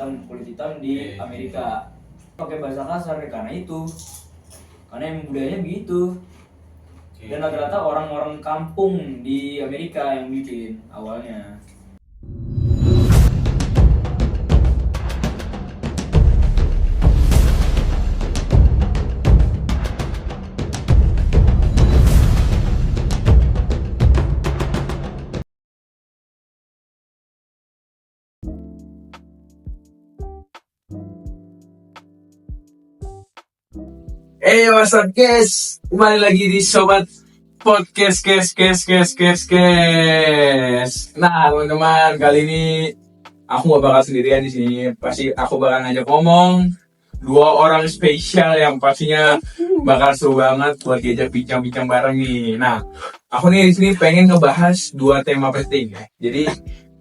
kulit hitam di Amerika. Pakai bahasa kasar karena itu. Karena emang budayanya begitu. Dan rata-rata orang-orang kampung di Amerika yang bikin awalnya. What's up guys? Kembali lagi di Sobat Podcast Kes. Nah teman-teman, kali ini aku gak bakal sendirian di sini. Pasti aku bakal ngajak ngomong dua orang spesial yang pastinya bakal seru banget buat diajak bincang-bincang bareng nih. Nah, aku nih di sini pengen ngebahas dua tema penting ya. Jadi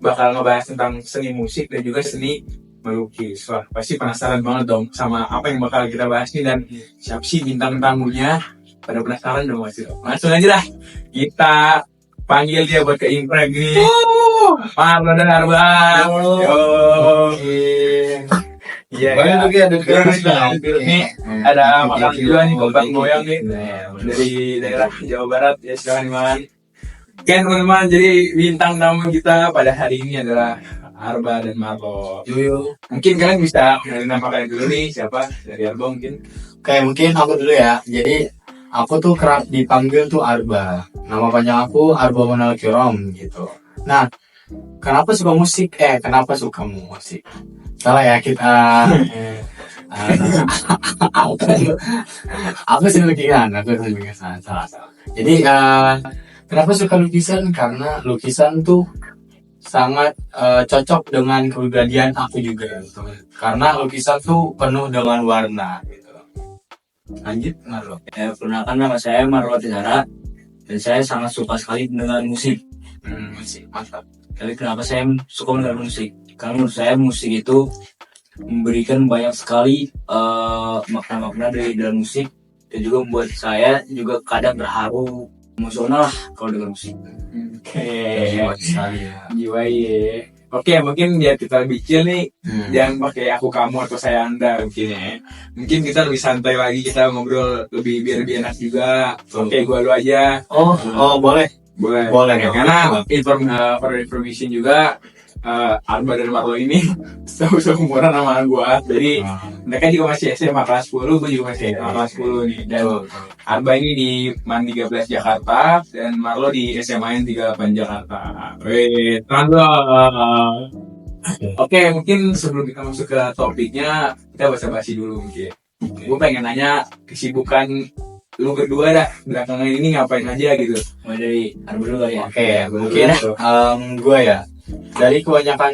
bakal ngebahas tentang seni musik dan juga seni melukis. Wah, pasti penasaran banget dong sama apa yang bakal kita bahas nih dan siapa sih bintang tamunya. Pada penasaran dong pasti. Langsung aja dah kita panggil dia buat ke Impreg nih. Marlo dan Arba. Iya, ini ada makan juga nih, gombang goyang nih dari daerah Jawa Barat ya, silakan Iman. Oke teman-teman, jadi bintang tamu kita pada hari ini adalah Arba dan Marlo. Mungkin kalian bisa kenalin nama kalian dulu nih, siapa? Dari Arba mungkin. Oke, mungkin aku dulu ya. Jadi aku tuh kerap dipanggil tuh Arba. Nama panjang aku Arba Monal Kirom gitu. Nah, kenapa suka musik? Kenapa suka musik? Salah ya kita. Aku sih lukisan. Salah. Jadi kenapa suka lukisan? Karena lukisan tuh sangat cocok dengan kepribadian aku juga gitu. Karena lukisan tuh penuh dengan warna gitu. Lanjut Marlo. Perkenalkan, nama saya Marlo Tizara dan saya sangat suka sekali dengan musik. Musik mantap. Jadi kenapa saya suka mendengar musik? Karena menurut saya musik itu memberikan banyak sekali makna-makna dari dalam musik dan juga membuat saya juga kadang terharu, emosional lah kalau dengar musik. Oke, Sekali ya. jiwa ya. Oke, mungkin biar kita lebih chill nih, jangan pakai aku kamu atau saya anda mungkin ya. Mungkin kita lebih santai lagi, kita ngobrol biar lebih enak juga. Oke, gua lu aja. Oh boleh. Boleh. Karena for information juga, Arba dan Marlo ini seumuran sama gua. Jadi mereka juga masih SMA kelas 10, gua juga masih SMA kelas 10 nih. Dan Arba ini di MAN 13 Jakarta dan Marlo di SMA 38 Jakarta. Wih, Oke, mungkin sebelum kita masuk ke topiknya, kita basa-basi dulu mungkin. Gue pengen nanya kesibukan lu berdua dah belakangan ini ngapain aja gitu. Mulai dari Arba dulu ya. Oke, mungkin gue ya. Dari kebanyakan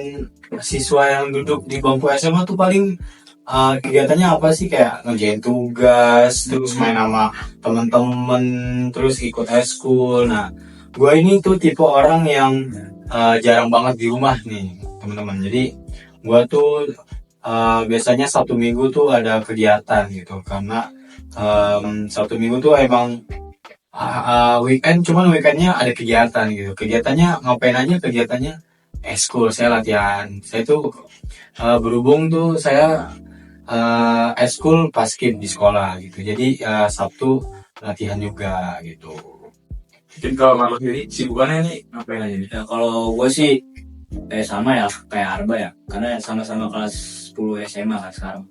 siswa yang duduk di bangku SMA tuh paling kegiatannya apa sih, kayak ngerjain tugas, terus main sama temen-temen, terus ikut eskul. Nah, gue ini tuh tipe orang yang jarang banget di rumah nih teman-teman. Jadi gue tuh biasanya Sabtu Minggu tuh ada kegiatan gitu, karena Sabtu Minggu tuh emang weekend, cuman weekendnya ada kegiatan gitu. Kegiatannya ngapain aja? Kegiatannya eskul, saya latihan. Saya tuh berhubung tuh saya eskul basket di sekolah gitu. Jadi Sabtu latihan juga gitu. Mungkin kalau Marlo sendiri sibukannya nih ngapain aja nih? Ya, kalau gue sih sama ya kayak Arba ya, karena sama-sama kelas 10 SMA kan sekarang.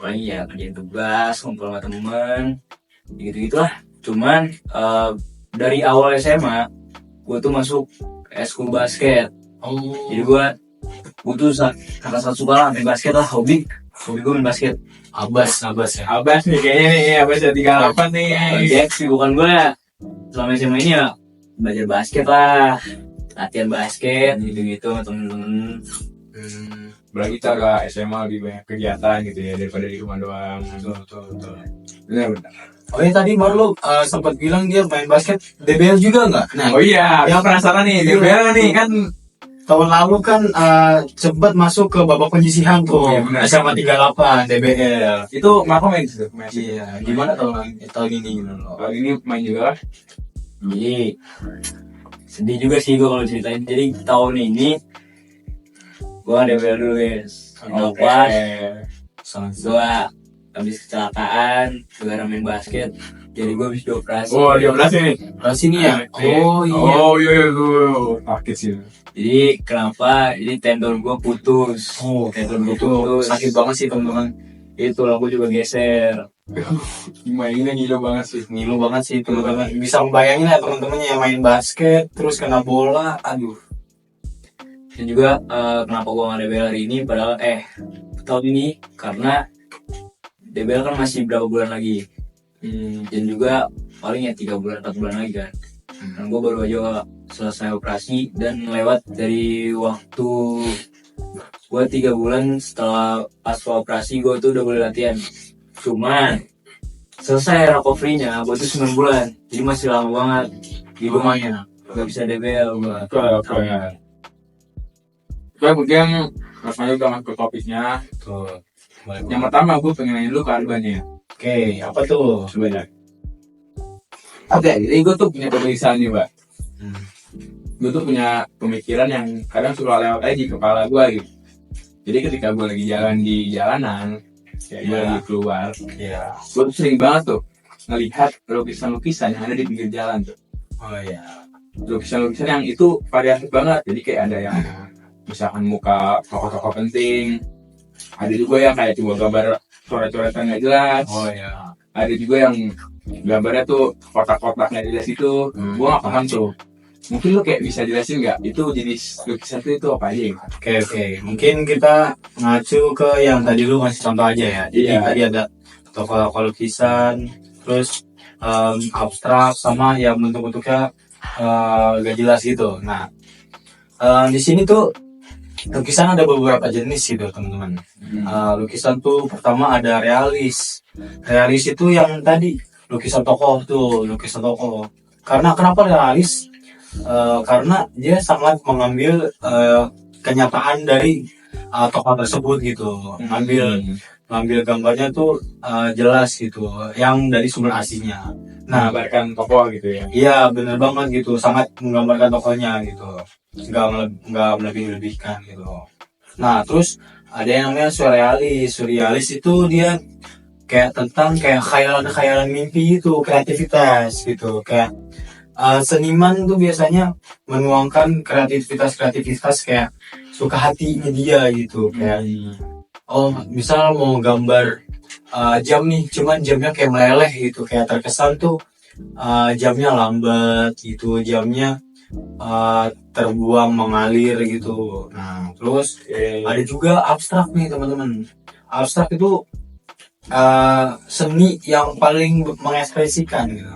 Paling ya kerjain tugas, ngumpul sama temen, gitu-gitulah. Cuman dari awal SMA gue tuh masuk eskul basket. Jadi gue tuh kakak satu suka lah main basket lah, hobi gue main basket. Abas ya. Abas nih kayaknya nih, Abas ya 38 nih. Bukan gue selama SMA ini ya belajar basket lah, latihan basket gitu-gitu sama temen-temen. Berarti kita ke SMA lebih banyak kegiatan gitu ya daripada di rumah doang. Betul. Benar. Oh ya, tadi Marlo sempat bilang dia main basket DBL juga nggak? Nah, Oh iya, yang penasaran nih, DBL nih kan tahun lalu kan sempat masuk ke babak penyisihan tuh, Iya, benar. SMA 38 DBL. itu Marco main di situ. Iya, gimana tahun ini gitu loh? Kali ini main juga. Jadi sedih juga sih gue kalau ceritain. Jadi tahun ini gue DBL dulu guys. Kenapa? Sangat Gue habis kecelakaan gara-gara main basket, jadi gue habis dioperasi. Oh, dia berhasil nih. Keras ini ya. Oh iya. Oh iya tuh. Sakit sih. Jadi kenapa? Jadi tendon gue putus. Oh, Tendon gue itu putus. sakit banget sih teman-teman. Itu tulang gue juga geser. Mainnya gila banget sih. Ngilu banget sih teman-teman. Bisa membayangin ya teman-teman yang main basket terus kena bola, aduh. Dan juga kenapa gue nggak DBL hari ini? Padahal tahun ini karena DBL kan masih berapa bulan lagi. Dan juga paling ya 3 bulan 4 bulan lagi kan. Dan gue baru aja selesai operasi dan lewat dari waktu gue 3 bulan setelah pas operasi gue tuh udah boleh latihan. Cuman selesai recovery-nya gue tuh 9 bulan, jadi masih lama banget. Di Lumayan. gak bisa DBL gue. Oke. Oke, mungkin rasanya udah masuk ke topiknya. Tuh. Yang pertama gue pengen nanya dulu ke Arban ya. Oke, apa tuh? Sebenarnya. Oke, jadi gue tuh punya pemikiran nih, Mbak. Gue tuh punya pemikiran yang kadang suka lewat aja di kepala gue gitu. Jadi ketika gue lagi jalan di jalanan, kayak gue lagi keluar, Iya. gue tuh sering banget tuh ngelihat lukisan-lukisan yang ada di pinggir jalan tuh. Oh iya. Lukisan-lukisan yang itu variatif banget. Jadi kayak ada yang misalkan muka tokoh-tokoh penting, ada juga yang kayak cuma gambar coret-coretan nggak jelas, Oh iya. ada juga yang gambarnya tuh kotak-kotak nggak jelas itu. Gue nggak paham tuh. Mungkin lu kayak bisa jelasin nggak itu jenis lukisan itu apa aja? Oke. Mungkin kita ngacu ke yang tadi lu ngasih contoh aja ya. Jadi Iya. tadi ada tokoh-tokoh lukisan, terus abstrak sama yang bentuk-bentuknya gak jelas gitu. Nah, di sini tuh lukisan ada beberapa jenis gitu teman-teman. Lukisan tuh pertama ada realis. Realis itu yang tadi lukisan tokoh tuh, lukisan tokoh. Karena kenapa realis? Karena dia sangat mengambil kenyataan dari tokoh tersebut gitu, ngambil gambarnya tuh jelas gitu, yang dari sumber aslinya. Nah, Menggambarkan tokoh gitu ya. iya bener banget gitu, sangat menggambarkan tokohnya gitu, nggak melebih-lebihkan gitu. Nah, terus ada yang namanya surrealis. Surrealis itu dia kayak tentang kayak khayalan mimpi itu, kreativitas gitu, kayak seniman tuh biasanya menuangkan kreativitas kayak suka hatinya dia gitu, kayak misal mau gambar jam nih, cuman jamnya kayak meleleh gitu, kayak terkesan tuh jamnya lambat gitu, jamnya terbuang mengalir gitu. Nah, terus ada juga abstrak nih teman-teman. Abstrak itu seni yang paling mengekspresikan gitu.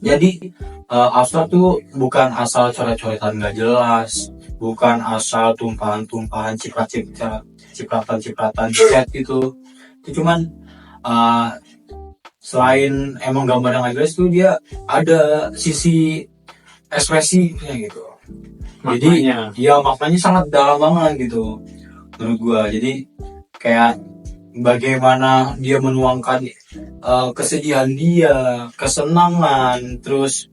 Jadi abstrak tuh bukan asal coret-coretan gak jelas, bukan asal tumpahan-tumpahan cipratan cat gitu. Itu cuman selain emang gambar yang gak jelas tuh dia ada sisi ekspresinya gitu. Jadi ya maknanya sangat dalam banget gitu menurut gua. Jadi kayak bagaimana dia menuangkan kesedihan dia, kesenangan, terus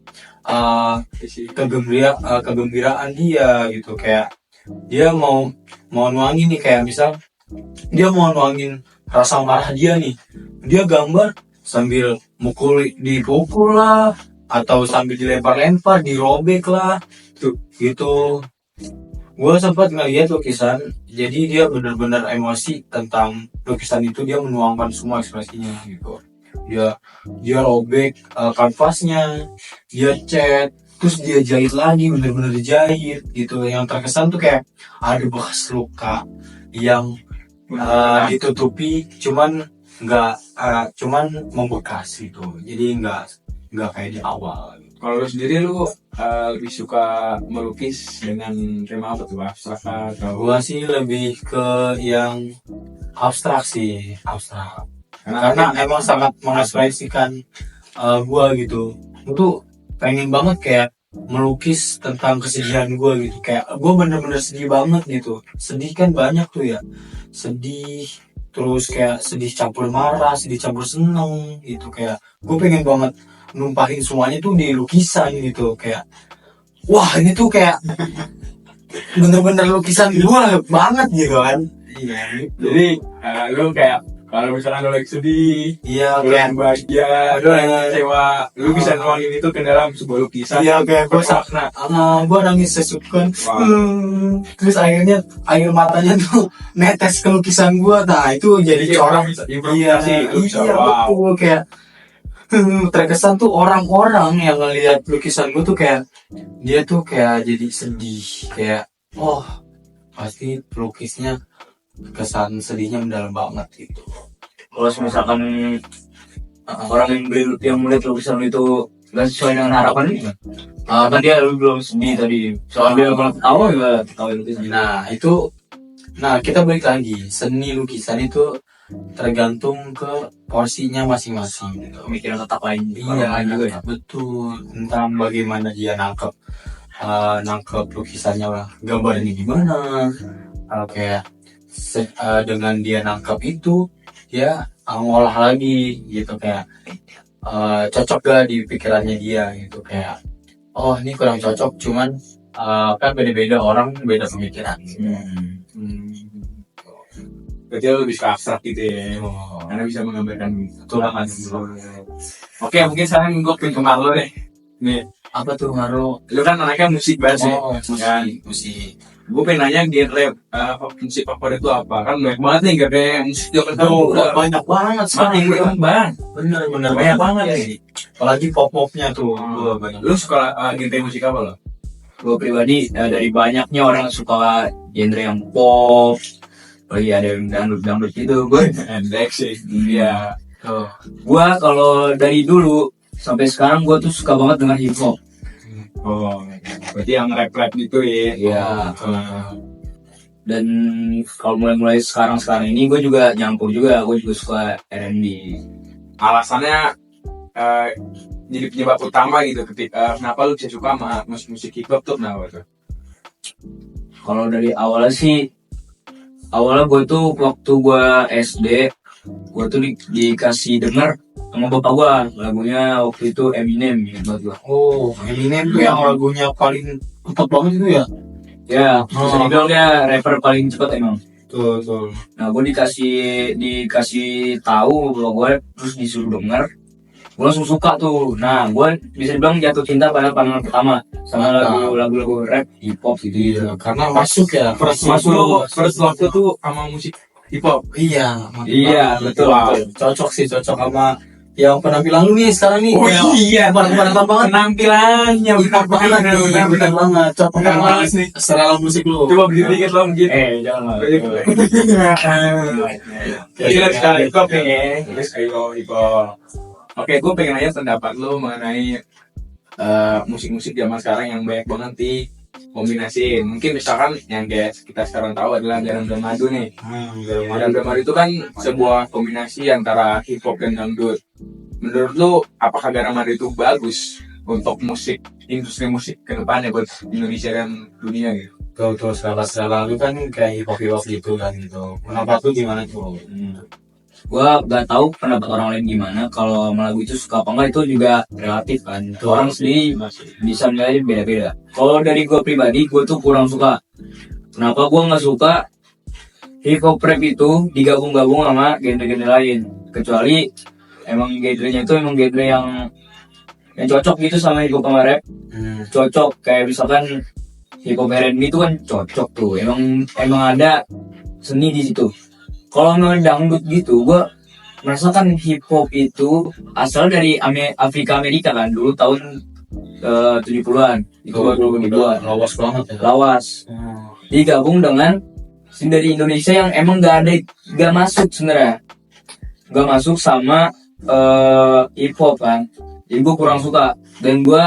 kegembiraan dia gitu, kayak dia mau nuangin nih, kayak misal dia mau nuangin rasa marah dia nih, dia gambar sambil dipukul lah, atau sambil dilempar-lempar, dirobek lah tuh gitu. Gue sempat ngeliat lukisan, jadi dia benar-benar emosi tentang lukisan itu, dia menuangkan semua ekspresinya gitu. Dia robek kanvasnya, dia cat, terus dia jahit lagi, benar-benar dijahit gitu. Yang terkesan tuh kayak ada bekas luka yang ditutupi, cuman membekas gitu. Jadi nggak kayak di awal. Kalau lu sendiri lu lebih suka melukis dengan tema apa tuh? Abstrak atau? Gua sih lebih ke yang abstrak sih, abstrak. Karena emang sangat mengekspresikan gua gitu. Gua tuh pengen banget kayak melukis tentang kesedihan gua gitu. Kayak gua bener-bener sedih banget gitu. Sedih kan banyak tuh ya. Sedih, terus kayak sedih campur marah, sedih campur seneng gitu. Kayak gua pengen banget numpahin semuanya tuh di lukisan gitu, kayak wah ini tuh kayak bener-bener lukisan gue banget gitu kan. Iya. Jadi lu kayak kalau misalkan lu lagi sedih, Iya, lu kayak lagi bahagia, lu lagi kecewa, lu bisa nuangin itu ke dalam sebuah lukisan. iya kayak gue bermakna. gue nangis sesukan. Wow. Terus akhirnya air matanya tuh netes ke lukisan gue. Nah itu jadi Jadi orang bisa improvisasi. Lu bisa, iya wow. betul kayak terkesan tuh orang-orang yang ngelihat lukisan gue tuh kayak dia tuh kayak jadi sedih, kayak oh pasti pelukisnya kesan sedihnya mendalam banget gitu. Kalau misalkan orang yang melihat lukisan itu nggak sesuai dengan harapan ini kan? Kan dia belum sedih tadi. Soalnya dia malah ketawa juga ketawa lukisan. Nah kita balik lagi, seni lukisan itu tergantung ke porsinya masing-masing gitu. Pemikiran tetap lain. Iya juga ya. betul, tentang bagaimana dia nangkep lukisannya lah, gambarnya gimana. Kayak dengan dia nangkep itu dia ngolah lagi gitu, kayak cocok gak di pikirannya dia gitu, kayak oh ini kurang cocok, cuman kan beda-beda orang beda pemikiran. Berarti lu lebih ke abstrak gitu ya. Karena bisa menggambarkan tulakan. Oke, mungkin sekarang gue pengen ke Marlo deh. Nih, Apa tuh Maro? lu kan anaknya musik banget sih. Kan? musik. Gue pengen nanya genre musik favorit itu apa? Kan banyak banget nih genre musik zaman sekarang. Banyak banget Makin berkembang. Bener Banyak banget ya. sih. Apalagi pop-popnya tuh. Banyak. Lu suka genre musik apa lo? Gue pribadi dari banyaknya orang suka genre yang pop, lagi ada yang dangdut gitu. Gue Endek sih. Iya. gue kalau dari dulu sampai sekarang gue tuh suka banget dengan hip hop. Oh, berarti yang rap gitu ya. Iya. Dan kalau mulai sekarang ini gue juga nyampur juga, gue juga suka R&B. Alasannya jadi penyebab utama gitu ketika kenapa lu bisa suka sama musik hip hop tuh kenapa tuh? Kalau dari awalnya gue tuh waktu gue SD, gue tuh dikasih denger sama bapak gue lagunya waktu itu Eminem gitu gue. Oh, Eminem tuh yang lagunya paling cepat banget itu ya? Ya, bisa dibilang dia rapper paling cepat emang. Betul. Nah, gue dikasih tahu bapak gue, terus disuruh denger, gue langsung suka tuh. Nah, gue bisa dibilang jatuh cinta pada pandangan pertama sama lagu-lagu rap hip hop gitu. Iya, karena masuk ya. First love tuh sama musik hip hop. Iya, Betul. Cocok sama yang penampilan lu nih sekarang nih. Oh iya, Barang-barang banget. Penampilannya benar banget. Cocok Benar sama banget nih. selera musik lu. Coba berdiri dikit lo mungkin. Jangan. Gila sekali hip hop nih. Terus hip hop. Oke, gue pengen nanya pendapat lo mengenai musik-musik zaman sekarang yang banyak banget kombinasi. Mungkin misalkan yang kayak kita sekarang tahu adalah Garam dan Madu nih. Garam dan Madu itu kan sebuah kombinasi antara hip hop dan dangdut. Menurut lo, apakah Garam Madu itu bagus untuk industri musik ke depannya buat Indonesia dan dunia gitu? Tuh selera lu kan kayak hip hop gitu kan gitu. Pendapat lu gimana tuh? Gue gak tahu pendapat orang lain gimana. Kalau sama lagu itu suka apa enggak itu juga relatif kan. Orang sendiri bisa menilai beda-beda. Kalau dari gue pribadi, gue tuh kurang suka. Kenapa gue nggak suka hip hop rap itu digabung-gabung sama genre-genre lain? Kecuali emang genre-nya itu emang genre yang cocok gitu sama hip hop sama rap. Cocok kayak misalkan hip hop R&B itu kan cocok tuh. Emang ada seni di situ. Kalau dangdut gitu, gue merasakan hip hop itu asal dari Afrika Amerika kan, dulu tahun 70-an, itu baru dibuat. Lawas banget ya. Lawas. Digabung dengan seni dari Indonesia yang emang gak masuk sebenarnya, gak masuk sama hip hop kan. Jadi gue kurang suka. Dan gue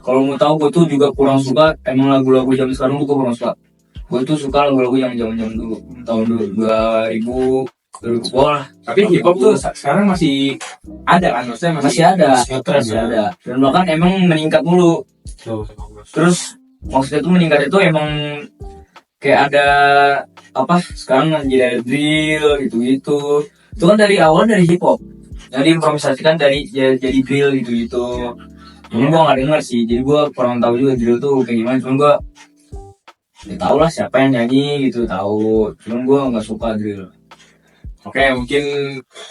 kalau mau tahu, gue tuh juga kurang suka emang lagu-lagu zaman sekarang tuh gue kurang suka. Gue tuh suka lagu-lagu yang zaman-zaman dulu, tahun 2000 lah. Tapi hip hop tuh sekarang masih ada kan? Maksudnya Masih ada. Dan bahkan emang meningkat mulu. Terus maksudnya tuh meningkat itu emang kayak ada sekarang jadi ada drill gitu-gitu. Itu kan dari awal dari hip hop. Jadi improvisasikan jadi drill gitu-gitu. Cuman gue gak denger sih, jadi gue kurang tahu juga drill tuh kayak gimana. Cuman gue ya tau lah siapa yang nyanyi gitu, tahu. Cuman gue nggak suka drill. Oke, mungkin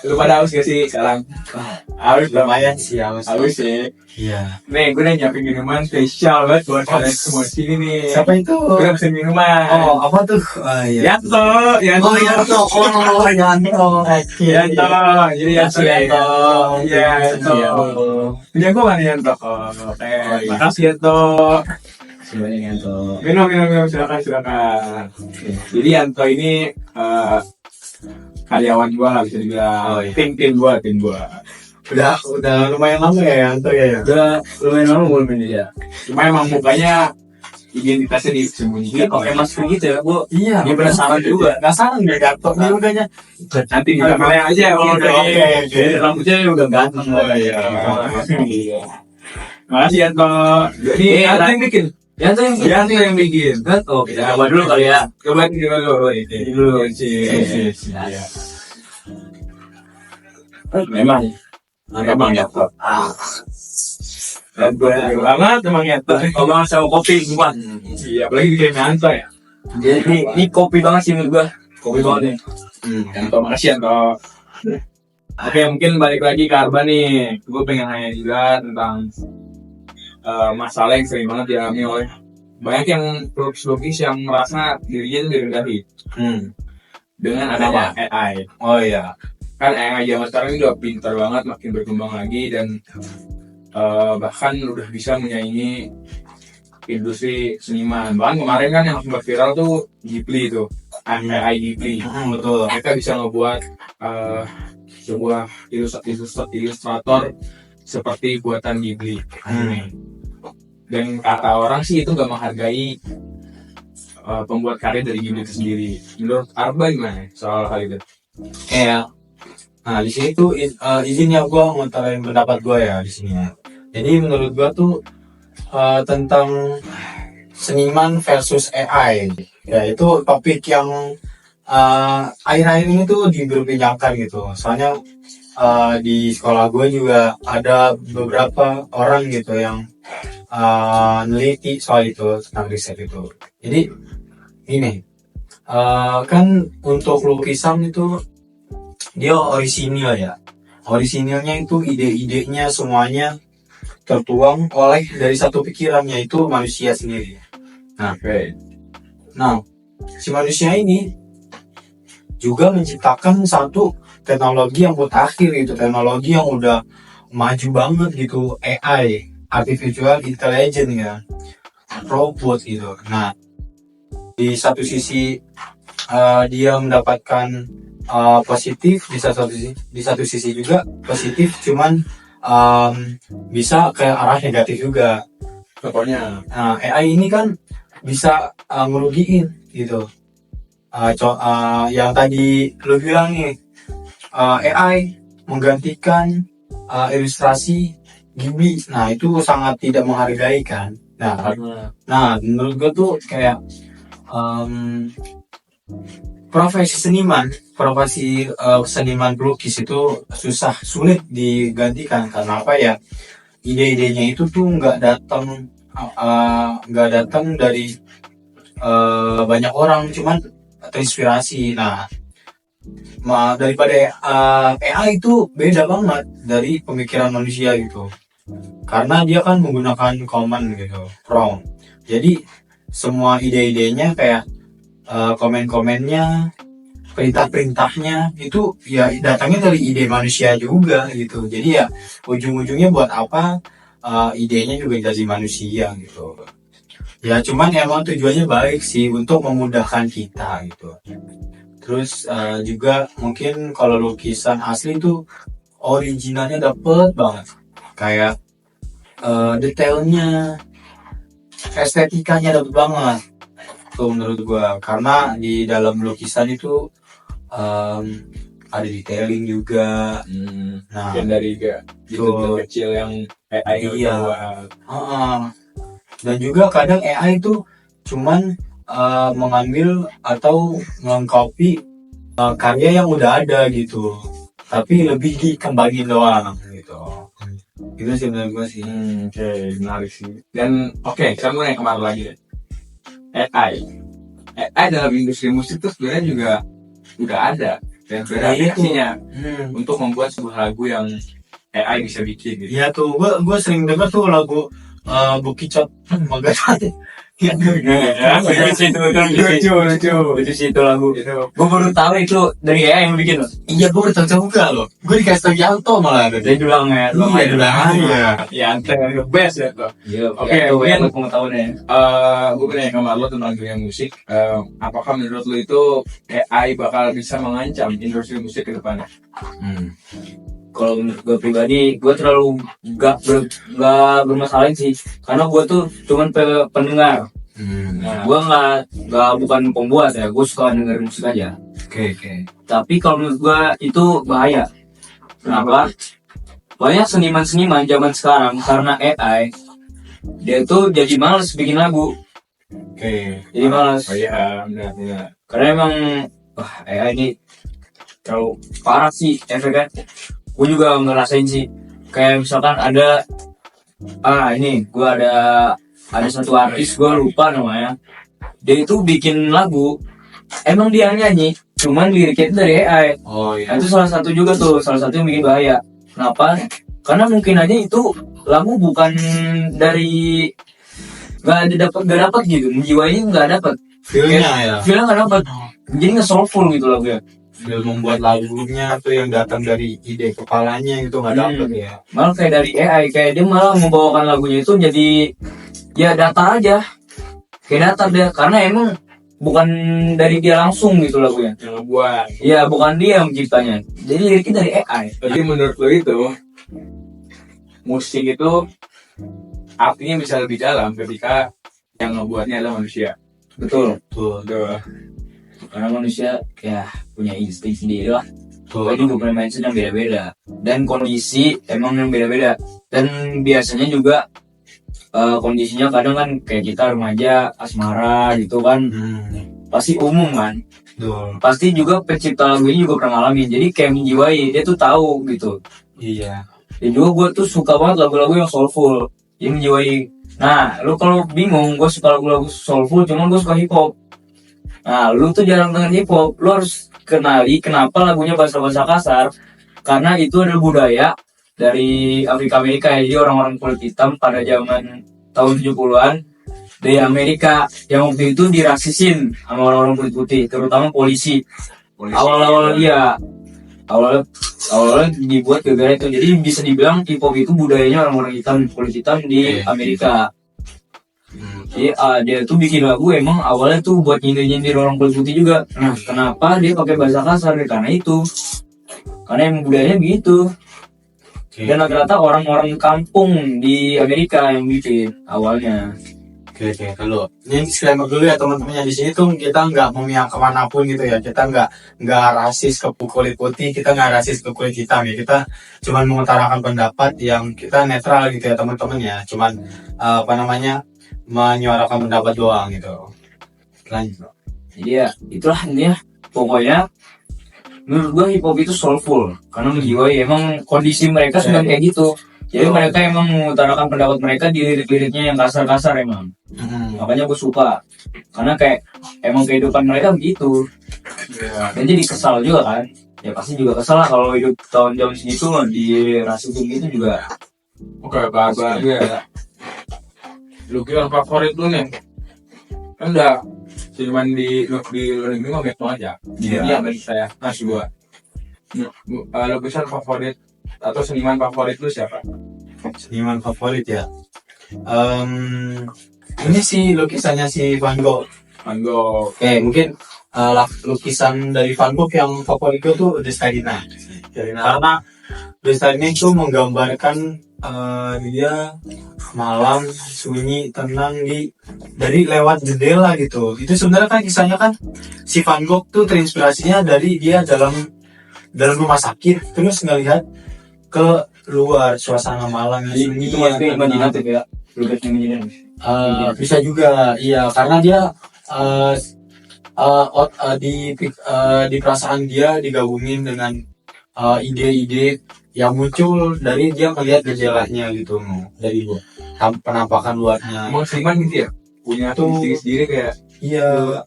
lu pada haus gak sih sekarang? Haus dong. Lumayan sih haus. Haus sih. Iya. Nih, gue udah nyiapin minuman spesial banget buat kalian semua di sini nih. Siapa itu? Gue udah pesen minuman. Oh, apa tuh? Oh, iya. Yanto, Yanto. Oh, Yanto. Oh, Yanto. Yanto. Jadi Yanto. Yanto. Yanto. Punya gue mana Yanto? Oke, makasih Yanto. Sebenarnya Yanto. Minum, silakan. Jadi Yanto ini karyawan gue lah bisa dibilang. Oh, iya. Tim gue. Udah lumayan lama ya Yanto ya. Udah lumayan lama belum ini dia. Cuma emang mukanya identitasnya disembunyikan. Dia pakai masker gitu ya, gue. Iya. Dia penasaran juga. Nggak salah nggak Yanto. Dia udahnya. Nanti di belakangnya aja. Oke. Jadi rambutnya udah ganteng. Oh, iya. Makasih Yanto. Jadi Yanto yang bikin. Yanto yang bikin. kan? Oh, kita coba dulu kali ya. Coba dulu. Ini dulu. Iya. Memang. Emang Yanto. Dan gue banget emang Yanto. Kalau sama kopi, bukan. Iya, apalagi bikin Yanto ya. Jadi ini kopi banget sih menurut gua. Kopi banget nih. Yanto, makasih Yanto. Oke, mungkin balik lagi ke Arba nih. Gue pengen nanya juga tentang masalah yang sering banget dialami oleh banyak yang pelukis-pelukis yang merasa dirinya itu direndahi dengan adanya AI. Oh iya. Kan AI zaman sekarang ini udah pintar banget, makin berkembang lagi dan bahkan udah bisa menyaingi industri seniman. Bahkan kemarin kan yang sempat viral tuh Ghibli itu, AI Ghibli. Betul. Mereka bisa ngebuat sebuah ilustrator seperti buatan Ghibli. Dan kata orang sih itu gak menghargai pembuat karya dari Ghibli itu sendiri. Menurut Arba gimana soal hal itu? Iya. Nah di sini tuh izin ya gue ngutarain pendapat gue ya di sini ya. Jadi menurut gue tuh tentang seniman versus AI ya itu topik yang akhir-akhir ini tuh diperbincangkan gitu. Soalnya di sekolah gue juga ada beberapa orang gitu yang neliti soal itu tentang riset itu. Jadi ini kan untuk lukisan itu dia orisinil ya. Orisinilnya itu ide-idenya semuanya tertuang oleh dari satu pikiran yaitu manusia sendiri. Nah, si manusia ini juga menciptakan satu teknologi yang mutakhir gitu, teknologi yang udah maju banget gitu, AI, artificial intelligence ya, robot gitu. Nah, di satu sisi dia mendapatkan positif, di satu sisi juga positif, cuman bisa ke arah negatif juga. Contohnya, AI ini kan bisa ngerugiin gitu. Yang tadi lu bilang nih, AI menggantikan ilustrasi Ghibli. Nah itu sangat tidak menghargai kan. Nah menurut gue tuh kayak profesi seniman pelukis itu sulit digantikan. Karena apa ya, ide-idenya itu tuh nggak datang dari banyak orang, cuman terinspirasi. Nah daripada AI itu beda banget dari pemikiran manusia gitu, karena dia kan menggunakan command gitu, prompt. Jadi semua ide-idenya kayak komen-komennya, perintah-perintahnya itu ya datangnya dari ide manusia juga gitu. Jadi ya ujung-ujungnya buat apa idenya juga dari manusia gitu. Ya cuman emang tujuannya baik sih untuk memudahkan kita gitu. Terus juga mungkin kalau lukisan asli tuh originalnya dapet banget, kayak detailnya, estetikanya dapet banget tuh menurut gua. Karena di dalam lukisan itu ada detailing juga. Nah dan dari gitu kecil yang AI iya. Dan juga kadang AI itu cuman mengambil atau mengcopy karya yang udah ada gitu, tapi lebih dikembangin doang gitu. Itu sih menurut gue sih. Oke, menarik sih. Dan oke, sekarang gue yang kemarin lagi deh. AI. AI dalam industri musik tuh sebenarnya juga udah ada dan sudah ada aplikasinya untuk membuat sebuah lagu yang AI bisa bikin gitu. Iya tuh, gue sering denger tuh lagu Bukicot Magadani. Ya, lucu sih itu, lucu sih itu lagu. Gue baru tahu itu dari AI yang bikin loh. Iya, gue udah tahu juga loh. Gue dikasih tau Yanto malah. Dia bilang ya, Ya, the best ya tuh. Iya, Oke, kemudian mungkin pengetahuannya. gue pengen sama lo tentang dunia musik. Apakah menurut lo itu AI bakal bisa mengancam industri musik ke depannya? Kalau menurut gue pribadi, gue terlalu gak bermasalahin sih, karena gue tuh cuman pendengar. Nah, gue nggak bukan pembuat ya, gue suka denger musik aja. Oke. Tapi kalau menurut gue itu bahaya. Kenapa? Banyak seniman-seniman zaman sekarang karena AI, dia tuh jadi malas bikin lagu. Oke. Jadi malas. Oh iya, benar. Karena emang AI ini terlalu parah sih efeknya. Gue juga ngerasain sih, kayak misalkan ada ini gue ada satu artis, gue lupa namanya, dia itu bikin lagu, emang dia nyanyi, cuman liriknya itu dari AI. Oh iya. Itu salah satu yang bikin bahaya. Kenapa? Karena mungkin aja itu lagu bukan dari gak dapet gitu, jiwanya nggak dapet, Feelnya nggak dapet, jadi nggak soulful gitu lagu ya. Dia membuat lagunya tuh yang datang dari ide kepalanya itu nggak dapet ya. Malah kayak dari AI, kayak dia malah membawakan lagunya itu jadi ya data aja, kayak data dia, karena emang bukan dari dia langsung gitu lagunya. Yang ngebuat. Iya, bukan dia yang menciptanya, jadi liriknya dari AI. Jadi menurut lo itu musik itu artinya bisa lebih dalam ketika yang ngebuatnya adalah manusia. Betul. Tuh. Karena manusia ya punya insting sendiri lah. Tuh. Jadi juga punya mindset yang beda-beda dan kondisi emang yang beda-beda, dan biasanya juga kondisinya kadang kan kayak kita remaja asmara gitu kan, pasti umum kan. Tuh. Pasti juga pencipta lagu ini juga pernah ngalamin, jadi kayak menjiwai, dia tuh tahu gitu. Iya. Dan juga gue tuh suka banget lagu-lagu yang soulful, yang menjiwai. Nah, lu kalau bingung, gue suka lagu-lagu soulful, cuman gue suka hip hop. Nah, lu tuh jarang denger hip hop, lu harus kenali kenapa lagunya bahasa-bahasa kasar. Karena itu adalah budaya dari Amerika ya. Jadi orang-orang kulit hitam pada zaman tahun 70-an dari Amerika yang waktu itu dirasisin sama orang-orang kulit putih, terutama polisi. Awalnya dibuat gara-gara itu. Jadi bisa dibilang hip hop itu budayanya orang-orang hitam, kulit hitam di Amerika. Jadi dia tuh bikin lagu emang awalnya tuh buat nyindir orang kulit putih juga. Nah, kenapa dia pakai bahasa kasar? Karena itu, karena emang budayanya begitu. Dan rata-rata orang-orang kampung di Amerika yang bikin awalnya. Oke, kalau ini disclaimer dulu ya teman-teman, di sini tuh kita nggak memihak kemanapun gitu ya, kita nggak rasis ke kulit putih, kita nggak rasis ke kulit hitam ya, kita cuman mengutarakan pendapat yang kita netral gitu ya teman-teman ya, cuman menyuarakan pendapat doang gitu. Lanjut. Jadi ya itulah intinya, pokoknya menurut gua hip hop itu soulful karena menjiwai, emang kondisi mereka sudah kayak gitu. Jadi mereka emang mengutarakan pendapat mereka di lirik-liriknya yang kasar-kasar emang. Makanya gue suka, karena kayak emang kehidupan mereka begitu. Dan jadi kesal juga kan. Ya pasti juga kesal lah kalau hidup tahun-tahun segitu dirasisin gitu juga. Oke, Pak. Ya. Lukisan favorit lu nih? Kan udah cuman di luar negeri mah gitu aja. Iya, bagi saya. Masih gua. Lukisan favorit atau seniman favorit lu siapa? Seniman favorit ya. Ini sih lukisannya si Van Gogh. Oke, mungkin lukisan dari Van Gogh yang favorit gue tuh The Starry Night. Karena The Starry Night itu menggambarkan dia malam sunyi tenang dari lewat jendela gitu. Itu sebenarnya kan kisahnya kan si Van Gogh tuh terinspirasinya dari dia dalam rumah sakit terus ngelihat ke luar suasana malam yang sunyi. Itu maksudnya imajinatif ya, lukisan imajinatif. Bisa juga, iya, karena dia di perasaan dia digabungin dengan ide-ide yang muncul dari dia melihat gejalanya gitu, dari penampakan luarnya. Emang seniman gitu ya? punya Tuh. sendiri sendiri kayak Iya,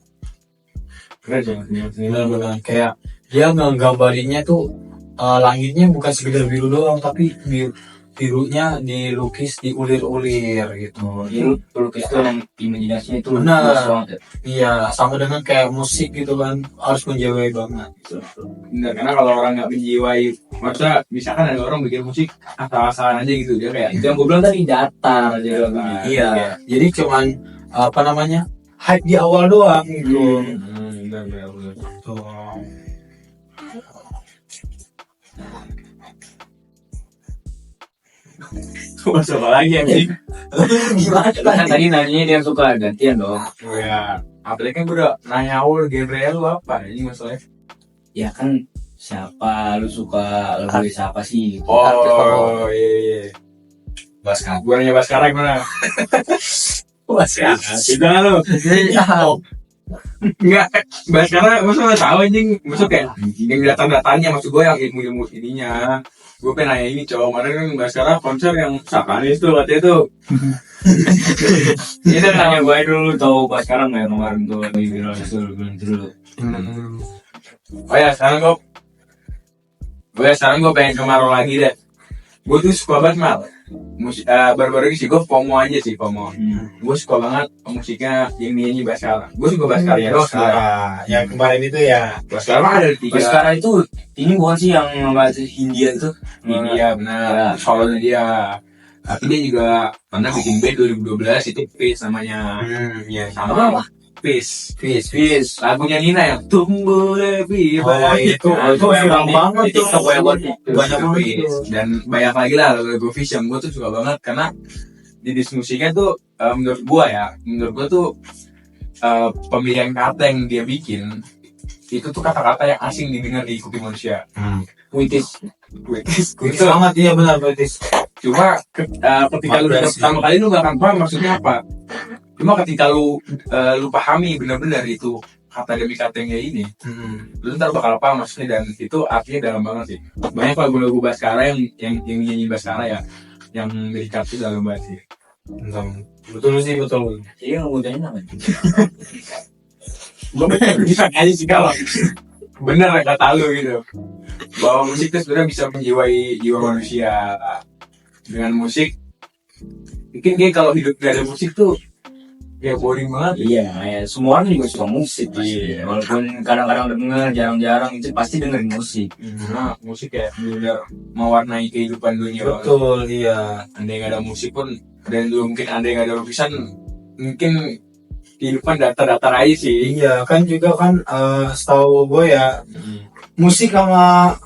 keren ya. benar-benar kayak dia nggambarinnya tuh langitnya bukan sekedar biru doang, tapi birunya dilukis, diulir-ulir gitu. Itu pelukis itu yang imajinasinya itu Benar. luas banget ya. Iya, sama dengan kayak musik gitu kan, harus menjiwai banget. Bener, karena kalau orang nggak menjiwai, maksudnya misalkan ada orang bikin musik asal-asalan aja gitu, dia kayak Itu yang gue bilang tadi datar aja lagunya. Iya, jadi cuman apa namanya, hype di awal doang gitu. bener. Tuh. Masuk apa lagi anjing? Gimana Kan tadi nanyanya dia suka gantian dong. Oh ya, apalagi kan gue udah nanya awal genre lu apa ini masalahnya. Ya kan siapa lu suka lagu siapa sih? Oh iya. Baskara. Gue nanya Baskara gimana? Baskara. Tidak lu. Enggak, Baskara maksud nggak tahu anjing, maksud kayak yang datang-datangnya, maksud gue yang ilmu-ilmu ininya. Gue pengen nanya ini cowok, kemarin kan Baskara konser yang Sakanis tuh katanya tuh. Ini kan nanya gue dulu tahu pas sekarang nggak kemarin tuh lagi viral itu dulu. Oh ya, sekarang gue pengen ke Maro lagi deh. Gue tuh suka banget Mal. Musik baru-baru ini sih gue FOMO aja sih, FOMO. Gue suka banget musiknya yang nyanyi Baskara. Gue suka Baskara ya. Baskara. Yang kemarin itu ya. Baskara mah ada 3. Baskara itu ini bukan sih yang bahasa Hindia itu? Iya benar. Solonya dia. Tapi dia juga pernah bikin band 2012 itu Peace namanya. Iya. Sama Peace. Fis. Lagunya Nina yang Tumbuh Lebih Oh, Baik. itu viral banget itu tuh. banyak banget itu. Dan banyak lagi lah lagu Fish yang gue tuh suka banget karena di diskusinya tuh menurut gue tuh pemilihan kata yang dia bikin itu tuh kata-kata yang asing didengar di kuping manusia. Puitis. Puitis Itu banget, iya benar puitis. cuma ketika lu denger pertama kali lu gak akan paham maksudnya apa. Cuma ketika lu pahami benar-benar itu kata demi kata yang kayak ini, lu ntar bakal paham maksudnya, dan itu artinya dalam banget sih. Banyak lagu-lagu Baskara yang nyanyi Baskara ya, yang dedikasi dalam banget sih. Betul sih, betul. Jadi yang mudanya namanya. Gue bisa aja sih kalau bener kata lu gitu, bahwa musik itu sebenarnya bisa menjiwai jiwa manusia. Dengan musik mungkin kayak kalau hidup gak ada musik tuh kayak boring banget. Iya, ya semua orang juga suka musik pasti. Iya. Walaupun kadang-kadang denger, jarang-jarang itu pasti dengerin musik. Karena musik kayak benar mewarnai kehidupan dunia. Betul, iya. Andai gak ada musik pun, dan dulu mungkin andai gak ada lukisan, mungkin kehidupan datar-datar aja sih. Iya, kan juga kan setahu gue ya, musik sama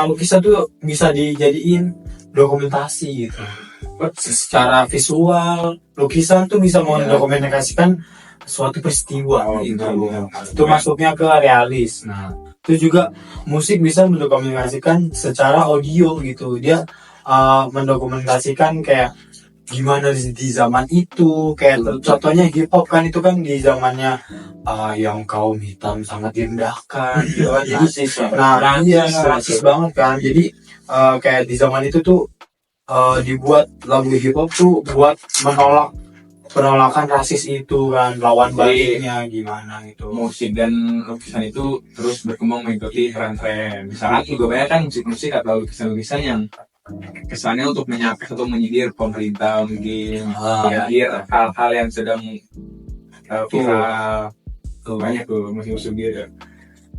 lukisan tuh bisa dijadiin dokumentasi gitu. Secara visual, lukisan tuh bisa mendokumentasikan suatu peristiwa gitu. Itu masuknya ke realis. Nah, itu juga musik bisa mendokumentasikan secara audio gitu. Dia mendokumentasikan kayak gimana di zaman itu, kayak contohnya hip hop kan, itu kan di zamannya yang kaum hitam sangat direndahkan gitu kan. Jadi iya, rasis banget kan. Jadi kayak di zaman itu tuh dibuat lagu hip hop tuh buat penolakan rasis itu kan, lawan baliknya gimana gitu. Musik dan lukisan itu terus berkembang mengikuti tren-tren. Misalkan juga banyak kan musik-musik atau lukisan-lukisan yang kesannya untuk menyakit atau menyindir pemerintah, mungkin menyindir hal-hal yang sedang viral. Banyak tuh musik-musik gitu.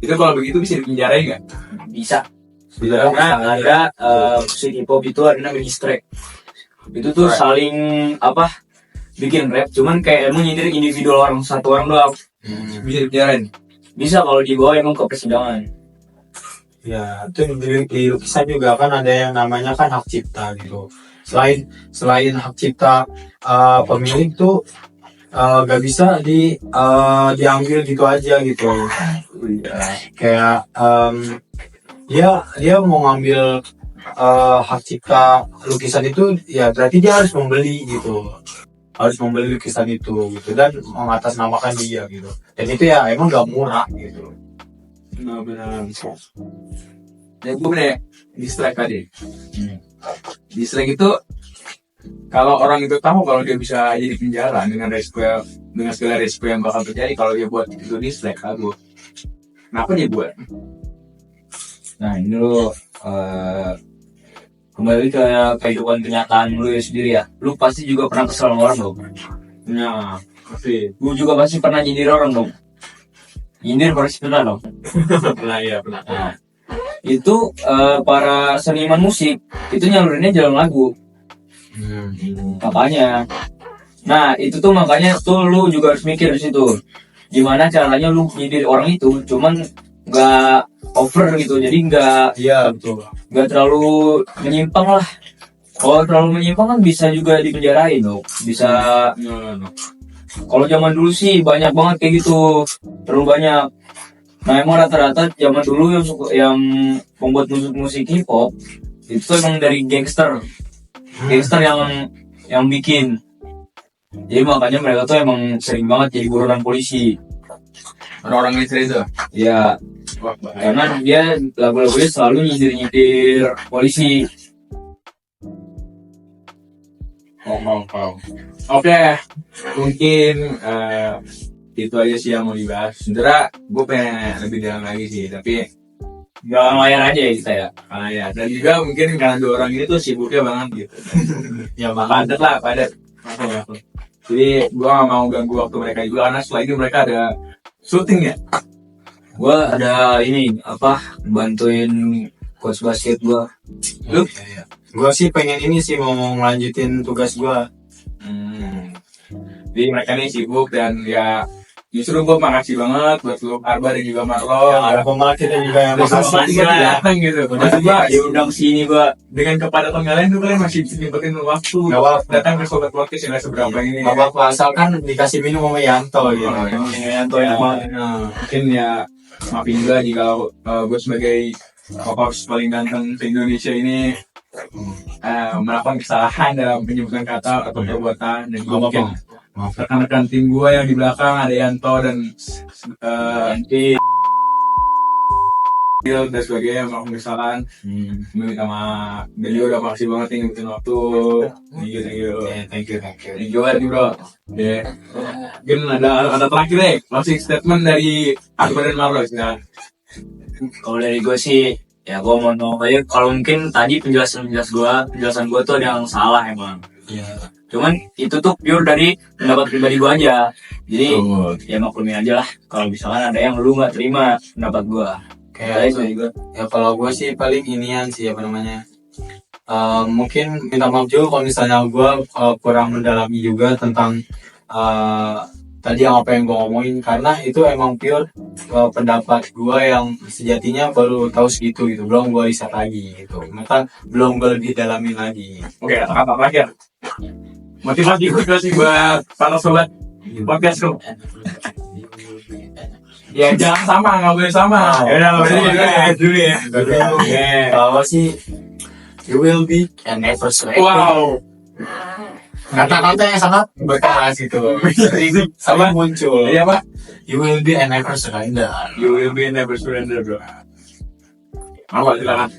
Itu kalau begitu bisa dipenjarain nggak? Bisa. Karena ada musik hip hop itu ada namanya diss track. Itu tuh saling bikin rap, cuman kayak emang nyindir individu orang, satu orang doang. Bisa dipenjarain? Bisa kalau dibawa emang ke persidangan. Ya, itu di lukisan juga kan ada yang namanya kan hak cipta gitu. Selain hak cipta pemilik tuh gak bisa diambil gitu aja gitu. Kayak dia mau ngambil hak cipta lukisan itu, ya berarti dia harus membeli gitu. Harus membeli lukisan itu gitu, dan mengatasnamakan dia gitu. Dan itu ya emang gak murah gitu. Benar. Dan gue bener dislike tadi. Dislike itu kalau orang itu tahu kalau dia bisa jadi penjara dengan segala resiko yang bakal terjadi kalau dia buat itu dislike lagu, kenapa dia buat? Nah ini lo kembali ke kehidupan kenyataan lu ya sendiri ya. Lu pasti juga pernah kesel sama orang dong. Nah, Pasti. lu juga pasti pernah nyindir orang dong. Nyindir pasti pernah dong. Pernah ya, pernah. Nah, itu para seniman musik itu nyalurinnya jalan lagu. Makanya, nah itu tuh makanya tuh lu juga harus mikir di situ. Gimana caranya lu nyindir orang itu, cuman nggak over gitu, jadi Iya betul. nggak terlalu menyimpang lah. Kalau terlalu menyimpang kan bisa juga dipenjarain dong. Bisa. Kalau zaman dulu sih banyak banget kayak gitu, terlalu banyak. Nah emang rata-rata zaman dulu yang membuat musik hip hop itu tuh emang dari gangster yang bikin. Jadi makanya mereka tuh emang sering banget jadi buronan polisi. Orang-orang itu. Ya, Wah, bahaya. karena dia lagu-lagunya selalu nyindir polisi. Oke, mungkin itu aja sih yang mau dibahas. Sebenernya gue pengen lebih dalam lagi sih, tapi Jangan layar aja ya kita ya. karena ya, dan juga mungkin karena dua orang ini tuh sibuknya banget gitu. Ya makanya Padat. Jadi gue gak mau ganggu waktu mereka juga, karena setelah ini mereka ada syuting ya. Gue ada ini bantuin coach basket gue. Lu? gue sih pengen ini sih mau ngelanjutin tugas gue. Jadi mereka nih sibuk dan ya justru gue makasih banget buat lu Arba dan juga Marlo. Ada pemain kita juga yang makasih Makasih lah. datang gitu. Udah Maksud gua, diundang sini gue. dengan kepadatan kalian tuh kalian masih nyempetin waktu Gak apa-apa. datang ke Sobat Podcast yang gak seberapa ini. Gak apa-apa asalkan dikasih minum sama Yanto gitu. Oh, iya. Yanto yang banget. Nah, Mungkin ya maafin juga jika gue sebagai host paling ganteng di Indonesia ini melakukan kesalahan dalam penyebutan kata atau perbuatan, dan juga mungkin maaf. rekan-rekan tim gue yang di belakang ada Yanto dan Nanti dan sebagainya melakukan kesalahan. Minta maaf. Dan juga udah makasih banget yang ngikutin waktu. Thank you. Thank you. Thank you banget nih bro. Ya. Mungkin ada terakhir deh, closing statement dari Akbar dan Marlo. Nah, kalau dari gue sih ya gue mau ngomong aja, kalau mungkin tadi penjelasan gue tuh ada yang salah emang. Iya. Cuman itu tuh pure dari pendapat pribadi gue aja. Jadi betul. ya maklumin aja lah kalau misalkan ada yang lu nggak terima pendapat gue. Kayak itu juga. ya kalau gue sih paling inian sih apa namanya. Mungkin minta maaf juga kalau misalnya gue kurang mendalami juga tentang tadi yang apa yang gue ngomongin, karena itu emang pure pendapat gue yang sejatinya baru tahu segitu gitu, belum gue riset lagi gitu, maka belum gue lebih dalamin lagi. Oke, kata terakhir. Motivasi gue sih buat para sobat podcast lu. Ya jangan sama, nggak boleh sama. Ya udah, nggak boleh dulu ya. Oke. Kalau sih you will be and never surrender. Wow. Kata-kata yang sangat berkelas itu sama muncul. Iya pak. You will be and never surrender. You will be never surrender bro. Apa silakan.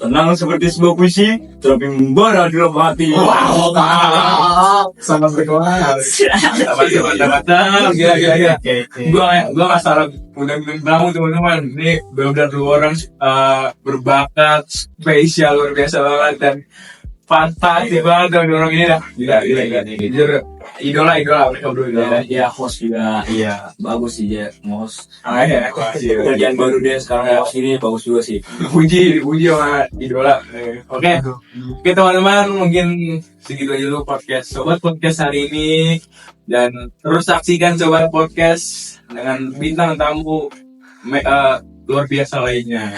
Tenang seperti sebuah puisi, tapi membara di dalam hati. Wow. Sangat berkelas. Mantap. Gila. Oke. Gua nggak salah undang-undang tamu teman-teman. Ini benar-benar dua orang berbakat spesial luar biasa banget dan fantastis banget orang ini dah. Gila. Jujur idola mereka berdua. Ya host juga Iya. bagus sih dia host. Ya. Kerjaan baru dia sekarang host ini bagus juga sih. Puji sama idola. Oke teman-teman, mungkin segitu aja dulu podcast Sobat Podcast hari ini, dan terus saksikan Sobat Podcast dengan bintang tamu luar biasa lainnya.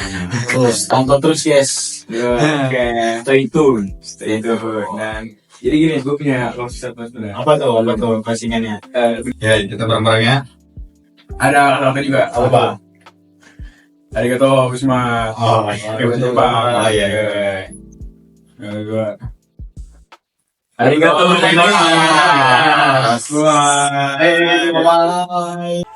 Terus tonton terus guys. Oke, Stay tune. stay tune. Dan jadi gini, gue punya closing statement sudah. Apa tuh closingannya? Ya, kita bareng-barengnya. Ada kata juga. Apa? Arigato gozaimasu. Oh, Oke, betul Pak. iya. Gue. Arigato gozaimasu. Wah. Bye.